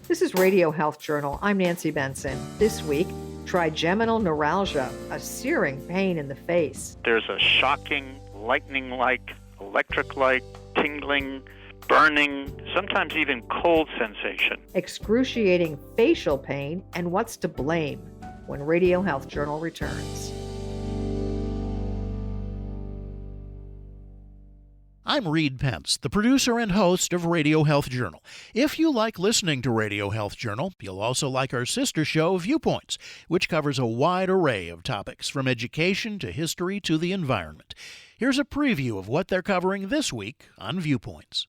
This is Radio Health Journal. I'm Nancy Benson. This week, trigeminal neuralgia, a searing pain in the face. There's a shocking, lightning-like, electric-like, tingling, burning, sometimes even cold sensation. Excruciating facial pain, and what's to blame when Radio Health Journal returns. I'm Reed Pence, the producer and host of Radio Health Journal. If you like listening to Radio Health Journal, you'll also like our sister show, Viewpoints, which covers a wide array of topics from education to history to the environment. Here's a preview of what they're covering this week on Viewpoints.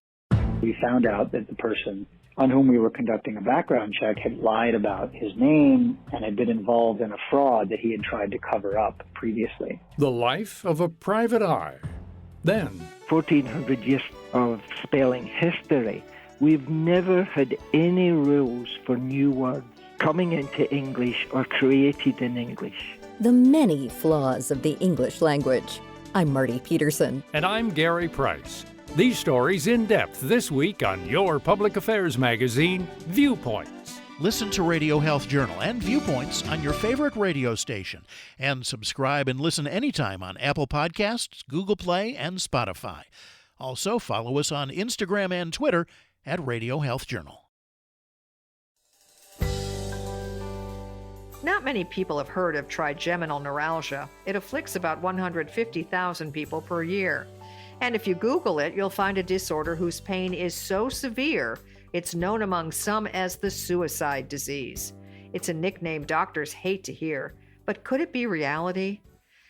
We found out that the person on whom we were conducting a background check had lied about his name and had been involved in a fraud that he had tried to cover up previously. The life of a private eye. Then, 1400 years of spelling history, we've never had any rules for new words coming into English or created in English. The many flaws of the English language. I'm Marty Peterson. And I'm Gary Price. These stories in depth this week on your public affairs magazine, Viewpoints. Listen to Radio Health Journal and Viewpoints on your favorite radio station. And subscribe and listen anytime on Apple Podcasts, Google Play, and Spotify. Also, follow us on Instagram and Twitter at Radio Health Journal. Not many people have heard of trigeminal neuralgia. It afflicts about 150,000 people per year. And if you Google it, you'll find a disorder whose pain is so severe it's known among some as the suicide disease. It's a nickname doctors hate to hear, but could it be reality?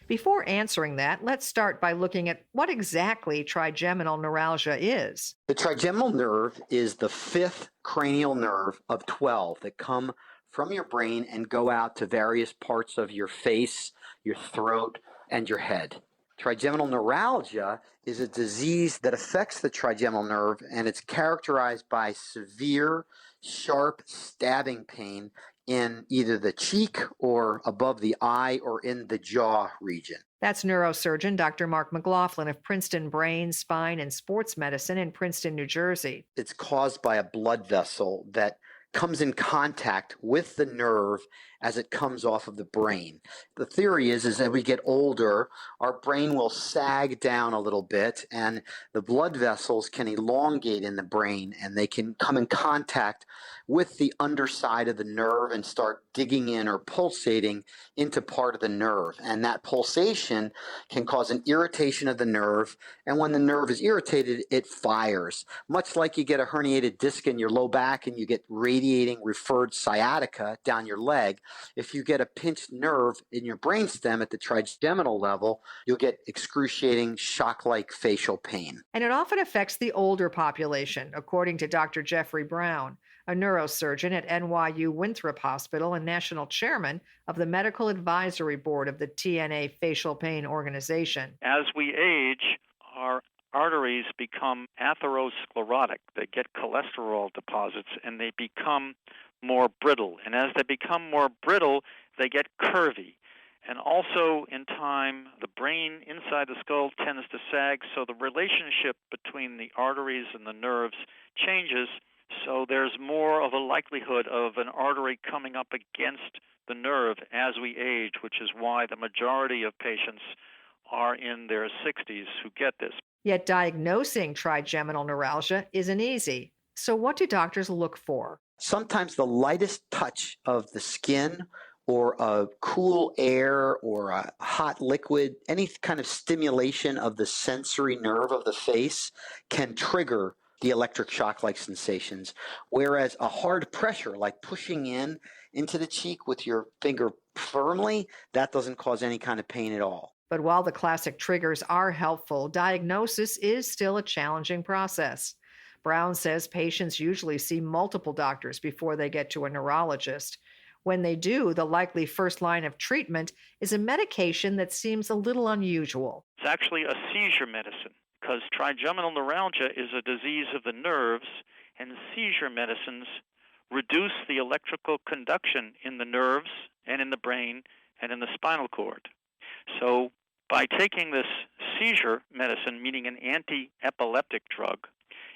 Before answering that, let's start by looking at what exactly trigeminal neuralgia is. The trigeminal nerve is the fifth cranial nerve of 12 that come from your brain and go out to various parts of your face, your throat, and your head. Trigeminal neuralgia is a disease that affects the trigeminal nerve, and it's characterized by severe, sharp stabbing pain in either the cheek or above the eye or in the jaw region. That's neurosurgeon Dr. Mark McLaughlin of Princeton Brain, Spine, and Sports Medicine in Princeton, New Jersey. It's caused by a blood vessel that comes in contact with the nerve as it comes off of the brain. The theory is as we get older, our brain will sag down a little bit and the blood vessels can elongate in the brain and they can come in contact with the underside of the nerve and start digging in or pulsating into part of the nerve. And that pulsation can cause an irritation of the nerve, and when the nerve is irritated, it fires. Much like you get a herniated disc in your low back and you get radiating referred sciatica down your leg, if you get a pinched nerve in your brainstem at the trigeminal level, you'll get excruciating shock-like facial pain. And it often affects the older population, according to Dr. Jeffrey Brown, a neurosurgeon at NYU Winthrop Hospital and national chairman of the Medical Advisory Board of the TNA Facial Pain Organization. As we age, our arteries become atherosclerotic. They get cholesterol deposits and they become more brittle. And as they become more brittle, they get curvy. And also, in time, the brain inside the skull tends to sag, so the relationship between the arteries and the nerves changes. So there's more of a likelihood of an artery coming up against the nerve as we age, which is why the majority of patients are in their 60s who get this. Yet diagnosing trigeminal neuralgia isn't easy. So what do doctors look for? Sometimes the lightest touch of the skin or a cool air or a hot liquid, any kind of stimulation of the sensory nerve of the face can trigger the electric shock-like sensations, whereas a hard pressure, like pushing into the cheek with your finger firmly, that doesn't cause any kind of pain at all. But while the classic triggers are helpful, diagnosis is still a challenging process. Brown says patients usually see multiple doctors before they get to a neurologist. When they do, the likely first line of treatment is a medication that seems a little unusual. It's actually a seizure medicine, because trigeminal neuralgia is a disease of the nerves, and seizure medicines reduce the electrical conduction in the nerves and in the brain and in the spinal cord. So by taking this seizure medicine, meaning an anti-epileptic drug,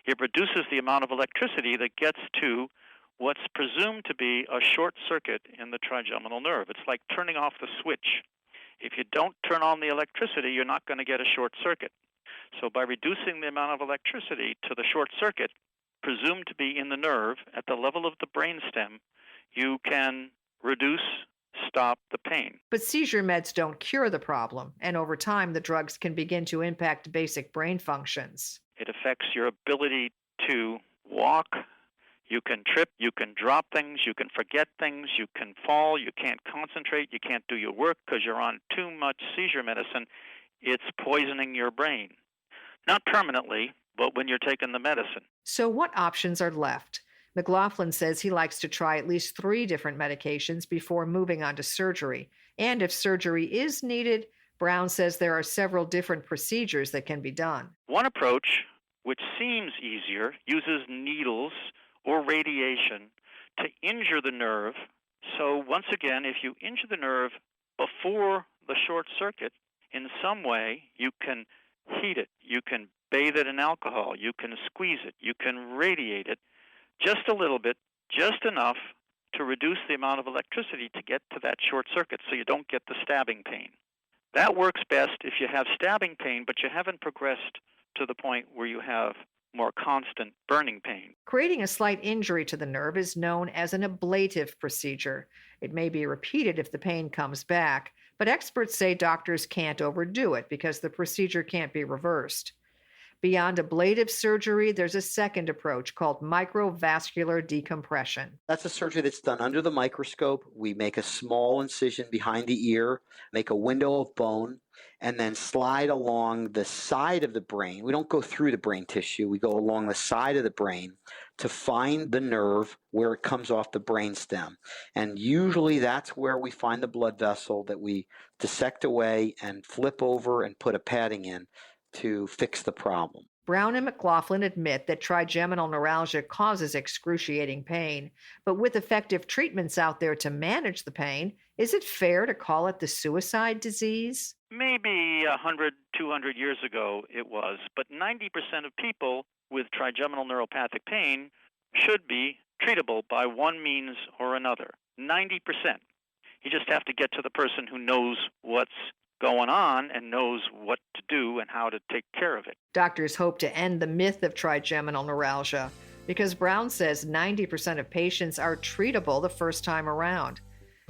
it reduces the amount of electricity that gets to what's presumed to be a short circuit in the trigeminal nerve. It's like turning off the switch. If you don't turn on the electricity, you're not going to get a short circuit. So by reducing the amount of electricity to the short circuit, presumed to be in the nerve at the level of the brainstem, you can stop the pain. But seizure meds don't cure the problem, and over time the drugs can begin to impact basic brain functions. It affects your ability to walk. You can trip, you can drop things, you can forget things, you can fall, you can't concentrate, you can't do your work because you're on too much seizure medicine. It's poisoning your brain. Not permanently, but when you're taking the medicine. So what options are left? McLaughlin says he likes to try at least 3 different medications before moving on to surgery. And if surgery is needed, Brown says there are several different procedures that can be done. One approach, which seems easier, uses needles or radiation to injure the nerve. So once again, if you injure the nerve before the short circuit, in some way you can heat it, you can bathe it in alcohol, you can squeeze it, you can radiate it just a little bit, just enough to reduce the amount of electricity to get to that short circuit so you don't get the stabbing pain. That works best if you have stabbing pain, but you haven't progressed to the point where you have more constant burning pain. Creating a slight injury to the nerve is known as an ablative procedure. It may be repeated if the pain comes back, but experts say doctors can't overdo it because the procedure can't be reversed. Beyond ablative surgery, there's a second approach called microvascular decompression. That's a surgery that's done under the microscope. We make a small incision behind the ear, make a window of bone, and then slide along the side of the brain. We don't go through the brain tissue. We go along the side of the brain to find the nerve where it comes off the brainstem. And usually that's where we find the blood vessel that we dissect away and flip over and put a padding in to fix the problem. Brown and McLaughlin admit that trigeminal neuralgia causes excruciating pain, but with effective treatments out there to manage the pain, is it fair to call it the suicide disease? Maybe 100, 200 years ago it was, but 90% of people with trigeminal neuropathic pain should be treatable by one means or another. 90%. You just have to get to the person who knows what's going on and knows what to do and how to take care of it. Doctors hope to end the myth of trigeminal neuralgia because Brown says 90% of patients are treatable the first time around.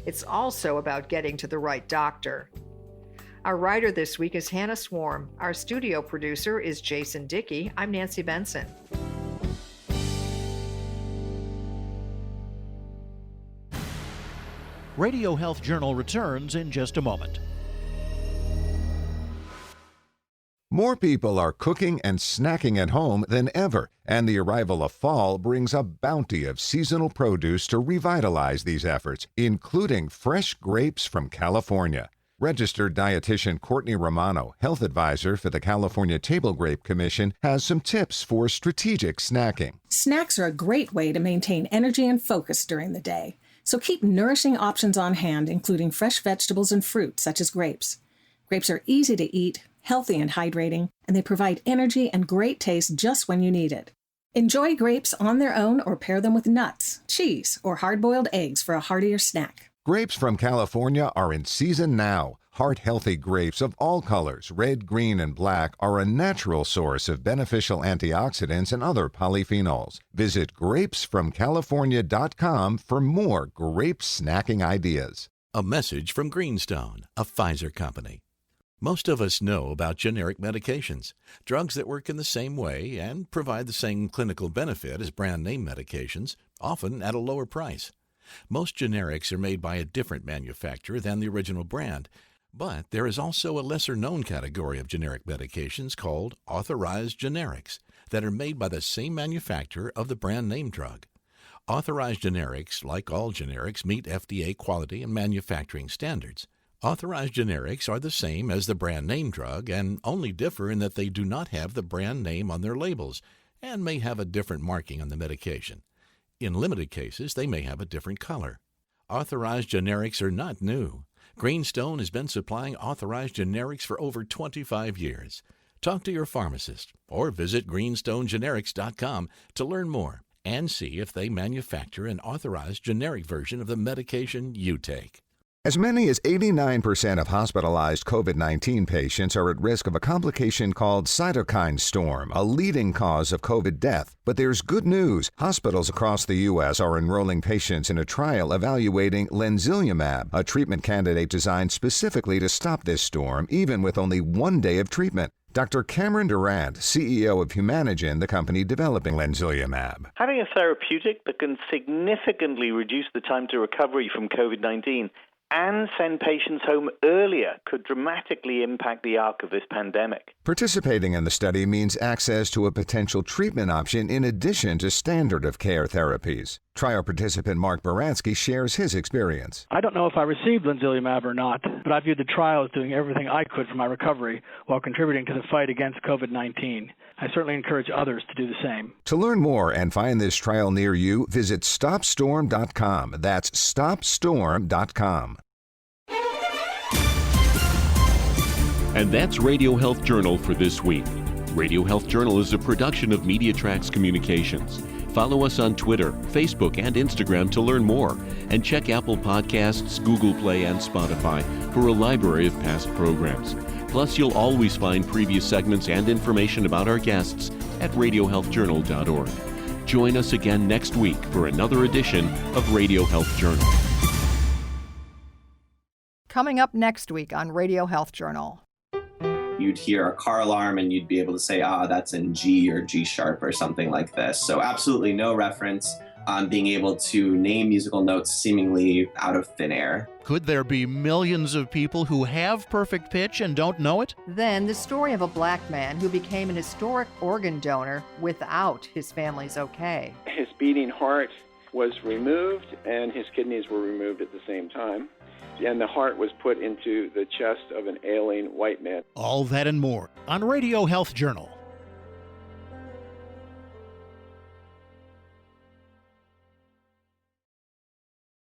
It's also about getting to the right doctor. Our writer this week is Hannah Swarm. Our studio producer is Jason Dickey. I'm Nancy Benson. Radio Health Journal returns in just a moment. More people are cooking and snacking at home than ever, and the arrival of fall brings a bounty of seasonal produce to revitalize these efforts, including fresh grapes from California. Registered dietitian Courtney Romano, health advisor for the California Table Grape Commission, has some tips for strategic snacking. Snacks are a great way to maintain energy and focus during the day, so keep nourishing options on hand, including fresh vegetables and fruit, such as grapes. Grapes are easy to eat, healthy and hydrating, and they provide energy and great taste just when you need it. Enjoy grapes on their own or pair them with nuts, cheese, or hard-boiled eggs for a heartier snack. Grapes from California are in season now. Heart-healthy grapes of all colors, red, green, and black, are a natural source of beneficial antioxidants and other polyphenols. Visit grapesfromcalifornia.com for more grape snacking ideas. A message from Greenstone, a Pfizer company. Most of us know about generic medications, drugs that work in the same way and provide the same clinical benefit as brand name medications, often at a lower price. Most generics are made by a different manufacturer than the original brand, but there is also a lesser-known category of generic medications called Authorized Generics that are made by the same manufacturer of the brand name drug. Authorized Generics, like all generics, meet FDA quality and manufacturing standards. Authorized generics are the same as the brand name drug and only differ in that they do not have the brand name on their labels and may have a different marking on the medication. In limited cases, they may have a different color. Authorized generics are not new. Greenstone has been supplying authorized generics for over 25 years. Talk to your pharmacist or visit greenstonegenerics.com to learn more and see if they manufacture an authorized generic version of the medication you take. As many as 89% of hospitalized COVID-19 patients are at risk of a complication called Cytokine Storm, a leading cause of COVID death. But there's good news. Hospitals across the U.S. are enrolling patients in a trial evaluating Lenzilumab, a treatment candidate designed specifically to stop this storm, even with only 1 day of treatment. Dr. Cameron Durant, CEO of Humanigen, the company developing Lenzilumab. Having a therapeutic that can significantly reduce the time to recovery from COVID-19 and send patients home earlier could dramatically impact the arc of this pandemic. Participating in the study means access to a potential treatment option in addition to standard of care therapies. Trial participant Mark Baranski shares his experience. I don't know if I received Lenzilumab or not, but I viewed the trial as doing everything I could for my recovery while contributing to the fight against COVID-19. I certainly encourage others to do the same. To learn more and find this trial near you, visit StopStorm.com. That's StopStorm.com. And that's Radio Health Journal for this week. Radio Health Journal is a production of MediaTrax Communications. Follow us on Twitter, Facebook, and Instagram to learn more. And check Apple Podcasts, Google Play, and Spotify for a library of past programs. Plus, you'll always find previous segments and information about our guests at radiohealthjournal.org. Join us again next week for another edition of Radio Health Journal. Coming up next week on Radio Health Journal. You'd hear a car alarm and you'd be able to say, that's in G or G sharp or something like this. So absolutely no reference on being able to name musical notes seemingly out of thin air. Could there be millions of people who have perfect pitch and don't know it? Then the story of a black man who became an historic organ donor without his family's okay. His beating heart was removed and his kidneys were removed at the same time. And the heart was put into the chest of an ailing white man. All that and more on Radio Health Journal.